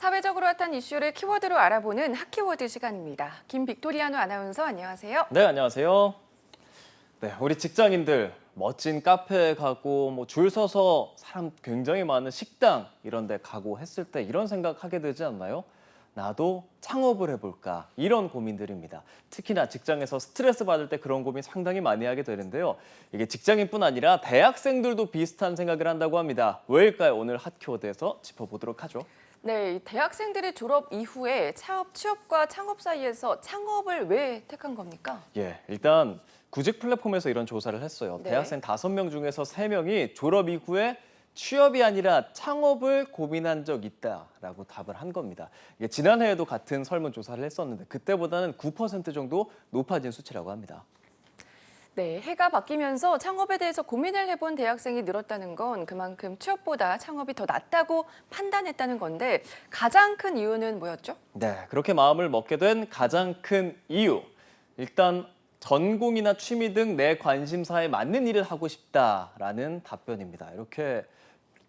사회적으로 핫한 이슈를 키워드로 알아보는 핫키워드 시간입니다. 김빅토리아노 아나운서 안녕하세요. 네, 안녕하세요. 네, 우리 직장인들 멋진 카페에 가고 줄 서서 사람 굉장히 많은 식당 이런 데 가고 했을 때 이런 생각하게 되지 않나요? 나도 창업을 해볼까 이런 고민들입니다. 특히나 직장에서 스트레스 받을 때 그런 고민 상당히 많이 하게 되는데요. 이게 직장인뿐 아니라 대학생들도 비슷한 생각을 한다고 합니다. 왜일까요? 오늘 핫키워드에서 짚어보도록 하죠. 네, 대학생들의 졸업 이후에 취업과 창업 사이에서 창업을 왜 택한 겁니까? 예, 일단 구직 플랫폼에서 이런 조사를 했어요. 네. 대학생 5명 중에서 3명이 졸업 이후에 취업이 아니라 창업을 고민한 적 있다라고 답을 한 겁니다. 이게 지난해에도 같은 설문조사를 했었는데 그때보다는 9% 정도 높아진 수치라고 합니다. 네, 해가 바뀌면서 창업에 대해서 고민을 해본 대학생이 늘었다는 건 그만큼 취업보다 창업이 더 낫다고 판단했다는 건데 가장 큰 이유는 뭐였죠? 네, 그렇게 마음을 먹게 된 가장 큰 이유. 일단 전공이나 취미 등 내 관심사에 맞는 일을 하고 싶다라는 답변입니다. 이렇게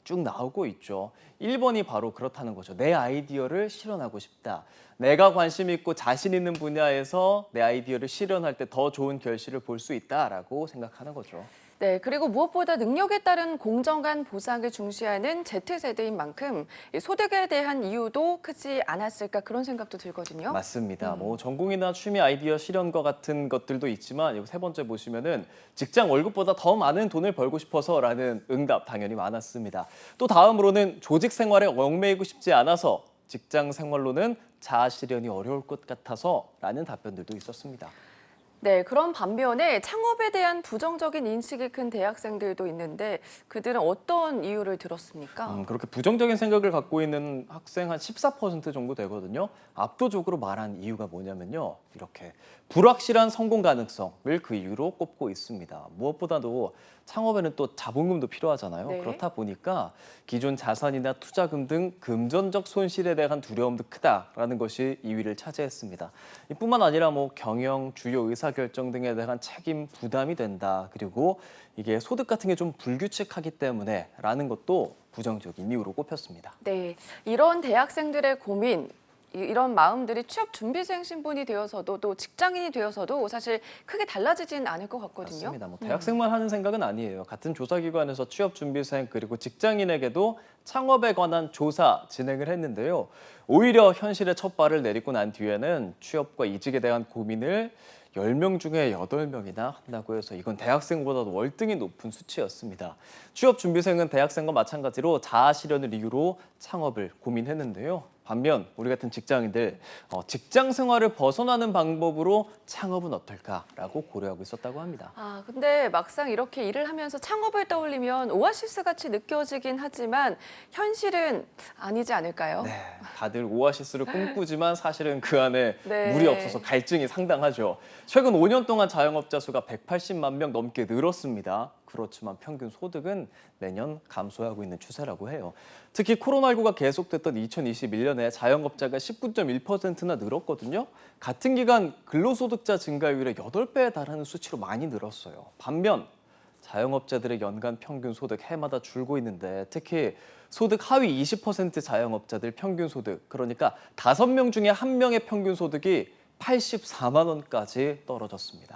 쭉 나오고 있죠. 1번이 바로 그렇다는 거죠. 내 아이디어를 실현하고 싶다. 내가 관심 있고 자신 있는 분야에서 내 아이디어를 실현할 때 더 좋은 결실을 볼 수 있다라고 생각하는 거죠. 네, 그리고 무엇보다 능력에 따른 공정한 보상을 중시하는 Z세대인 만큼 소득에 대한 이유도 크지 않았을까 그런 생각도 들거든요. 맞습니다. 전공이나 취미 아이디어 실현과 같은 것들도 있지만 여기 세 번째 보시면은 직장 월급보다 더 많은 돈을 벌고 싶어서라는 응답 당연히 많았습니다. 또 다음으로는 조직 생활에 얽매이고 싶지 않아서 직장 생활로는 자아 실현이 어려울 것 같아서라는 답변들도 있었습니다. 네, 그런 반면에 창업에 대한 부정적인 인식이 큰 대학생들도 있는데 그들은 어떤 이유를 들었습니까? 그렇게 부정적인 생각을 갖고 있는 학생 한 14% 정도 되거든요. 압도적으로 말한 이유가 뭐냐면요. 이렇게 불확실한 성공 가능성을 그 이유로 꼽고 있습니다. 무엇보다도 창업에는 또 자본금도 필요하잖아요. 네. 그렇다 보니까 기존 자산이나 투자금 등 금전적 손실에 대한 두려움도 크다라는 것이 2위를 차지했습니다. 이뿐만 아니라 경영, 주요 의사결정 등에 대한 책임 부담이 된다. 그리고 이게 소득 같은 게 좀 불규칙하기 때문에라는 것도 부정적인 이유로 꼽혔습니다. 네, 이런 대학생들의 고민, 이런 마음들이 취업 준비생 신분이 되어서도 또 직장인이 되어서도 사실 크게 달라지진 않을 것 같거든요. 맞습니다. 대학생만 하는 생각은 아니에요. 같은 조사기관에서 취업 준비생 그리고 직장인에게도 창업에 관한 조사 진행을 했는데요. 오히려 현실에 첫 발을 내딛고 난 뒤에는 취업과 이직에 대한 고민을 10명 중에 8명이나 한다고 해서 이건 대학생보다도 월등히 높은 수치였습니다. 취업 준비생은 대학생과 마찬가지로 자아 실현을 이유로 창업을 고민했는데요. 반면 우리 같은 직장인들 직장 생활을 벗어나는 방법으로 창업은 어떨까라고 고려하고 있었다고 합니다. 근데 막상 이렇게 일을 하면서 창업을 떠올리면 오아시스 같이 느껴지긴 하지만 현실은 아니지 않을까요? 네, 다들 오아시스를 꿈꾸지만 사실은 그 안에 네. 물이 없어서 갈증이 상당하죠. 최근 5년 동안 자영업자 수가 180만 명 넘게 늘었습니다. 그렇지만 평균 소득은 매년 감소하고 있는 추세라고 해요. 특히 코로나19가 계속됐던 2021년에 자영업자가 19.1%나 늘었거든요. 같은 기간 근로소득자 증가율의 8배에 달하는 수치로 많이 늘었어요. 반면 자영업자들의 연간 평균 소득 해마다 줄고 있는데 특히 소득 하위 20% 자영업자들 평균 소득, 그러니까 5명 중에 1명의 평균 소득이 84만 원까지 떨어졌습니다.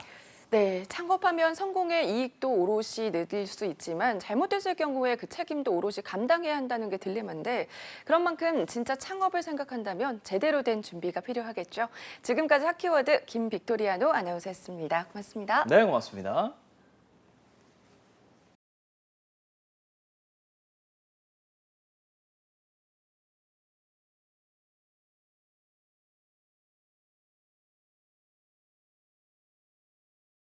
네, 창업하면 성공의 이익도 오롯이 누릴 수 있지만 잘못됐을 경우에 그 책임도 오롯이 감당해야 한다는 게 딜레마인데 그런 만큼 진짜 창업을 생각한다면 제대로 된 준비가 필요하겠죠. 지금까지 핫키워드 김빅토리아노 아나운서였습니다. 고맙습니다. 네, 고맙습니다.